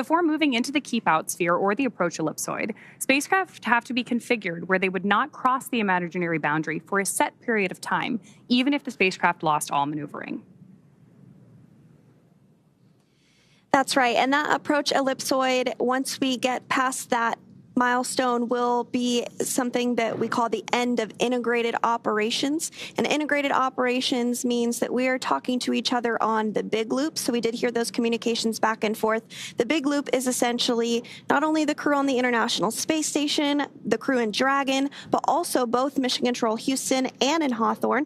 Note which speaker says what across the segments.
Speaker 1: Before moving into the keep-out sphere or the approach ellipsoid, spacecraft have to be configured where they would not cross the imaginary boundary for a set period of time, even if the spacecraft lost all maneuvering.
Speaker 2: That's right. And that approach ellipsoid, once we get past that milestone, will be something that we call the end of integrated operations. And integrated operations means that we are talking to each other on the big loop. So we did hear those communications back and forth. The big loop is essentially not only the crew on the International Space Station, the crew in Dragon, but also both Mission Control Houston and in Hawthorne.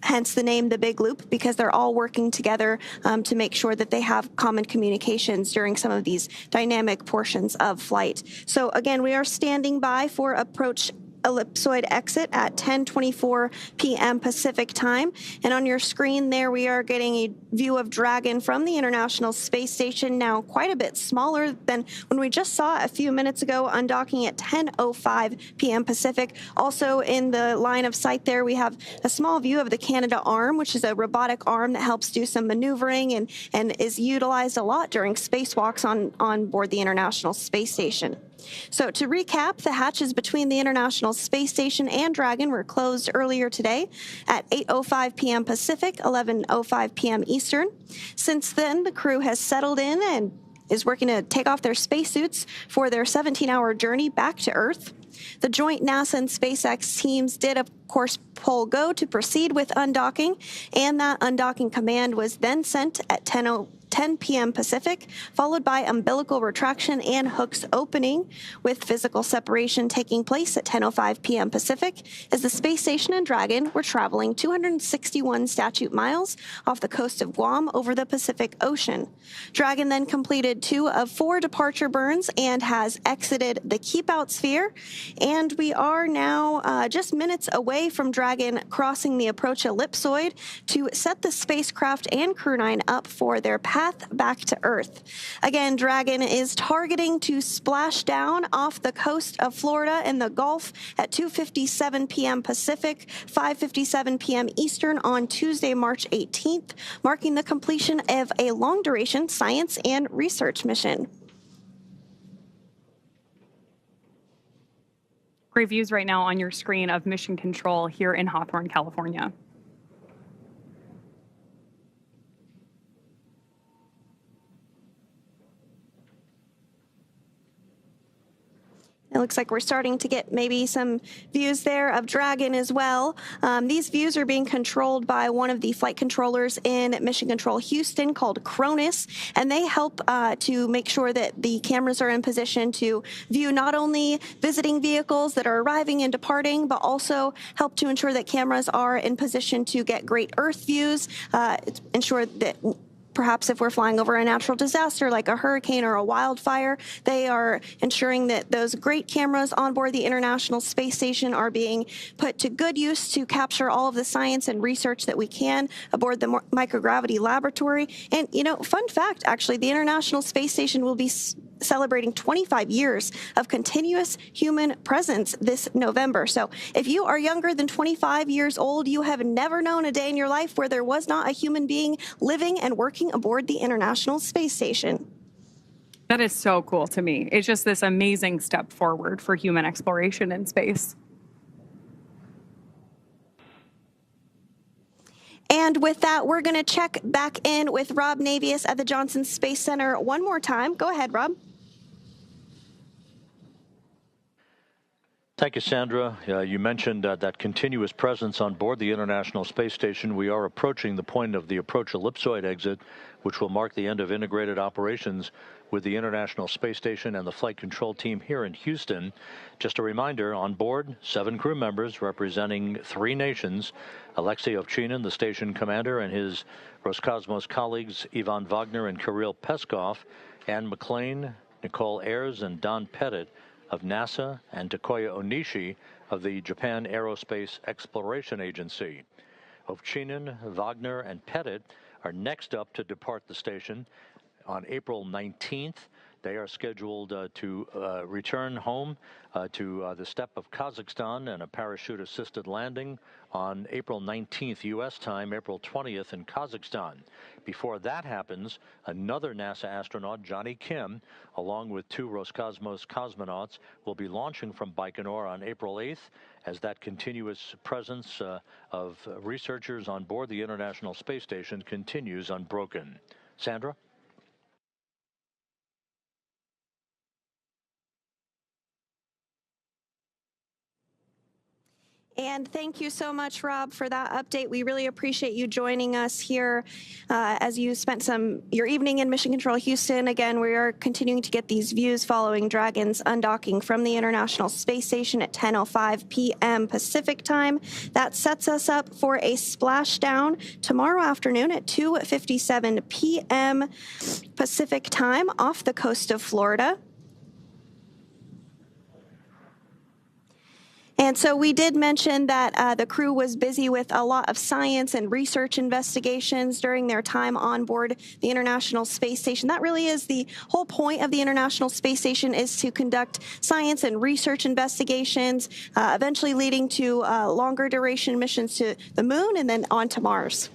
Speaker 2: Hence the name The Big Loop, because they're all working together to make sure that they have common communications during some of these dynamic portions of flight. So again, we are standing by for approach ellipsoid exit at 10:24 p.m. Pacific time. And on your screen there, we are getting a view of Dragon from the International Space Station, now quite a bit smaller than when we just saw a few minutes ago, undocking at 10:05 p.m. Pacific. Also in the line of sight there, we have a small view of the Canada arm, which is a robotic arm that helps do some maneuvering and is utilized a lot during spacewalks on board the International Space Station. So to recap, the hatches between the International Space Station and Dragon were closed earlier today at 8:05 p.m. Pacific, 11:05 p.m. Eastern. Since then, the crew has settled in and is working to take off their spacesuits for their 17-hour journey back to Earth. The joint NASA and SpaceX teams did, of course, poll go to proceed with undocking, and that undocking command was then sent at 10 p.m. Pacific, followed by umbilical retraction and hooks opening, with physical separation taking place at 10:05 p.m. Pacific, as the Space Station and Dragon were traveling 261 statute miles off the coast of Guam over the Pacific Ocean. Dragon then completed 2 of 4 departure burns and has exited the keep-out sphere, and we are now just minutes away from Dragon crossing the approach ellipsoid to set the spacecraft and Crew 9 up for their path back to Earth. Again, Dragon is targeting to splash down off the coast of Florida in the Gulf at 2:57 p.m. Pacific, 5:57 p.m. Eastern on Tuesday, March 18th, marking the completion of a long-duration science and research mission.
Speaker 1: Great views right now on your screen of Mission Control here in Hawthorne, California.
Speaker 2: It looks like we're starting to get maybe some views there of Dragon as well. These views are being controlled by one of the flight controllers in Mission Control Houston called Cronus, and they help to make sure that the cameras are in position to view not only visiting vehicles that are arriving and departing, but also help to ensure that cameras are in position to get great Earth views, ensure that perhaps if we're flying over a natural disaster like a hurricane or a wildfire, they are ensuring that those great cameras on board the International Space Station are being put to good use to capture all of the science and research that we can aboard the microgravity laboratory. And, you know, fun fact, actually, the International Space Station will be celebrating 25 years of continuous human presence this November. So if you are younger than 25 years old, you have never known a day in your life where there was not a human being living and working aboard the International Space Station.
Speaker 1: That is so cool to me. It's just this amazing step forward for human exploration in space.
Speaker 2: And with that, we're going to check back in with Rob Navius at the Johnson Space Center one more time. Go ahead, Rob.
Speaker 3: Thank you, Sandra. You mentioned that continuous presence on board the International Space Station. We are approaching the point of the approach ellipsoid exit, which will mark the end of integrated operations with the International Space Station and the flight control team here in Houston. Just a reminder, on board, 7 crew members representing 3 nations: Alexei Ovchinin, the station commander, and his Roscosmos colleagues Ivan Wagner and Kirill Peskov, Anne McLean, Nicole Ayers, and Don Pettit of NASA, and Takoya Onishi of the Japan Aerospace Exploration Agency. Ovchinin, Wagner, and Pettit are next up to depart the station on April 19th. They are scheduled to return home to the steppe of Kazakhstan and a parachute-assisted landing on April 19th U.S. time, April 20th in Kazakhstan. Before that happens, another NASA astronaut, Johnny Kim, along with 2 Roscosmos cosmonauts, will be launching from Baikonur on April 8th as that continuous presence of researchers on board the International Space Station continues unbroken. Sandra?
Speaker 2: And thank you so much, Rob, for that update. We really appreciate you joining us here as you spent your evening in Mission Control Houston. Again, we are continuing to get these views following Dragon's undocking from the International Space Station at 10:05 p.m. Pacific time. That sets us up for a splashdown tomorrow afternoon at 2:57 p.m. Pacific time off the coast of Florida. And so we did mention that the crew was busy with a lot of science and research investigations during their time on board the International Space Station. That really is the whole point of the International Space Station, is to conduct science and research investigations, eventually leading to longer duration missions to the moon and then on to Mars.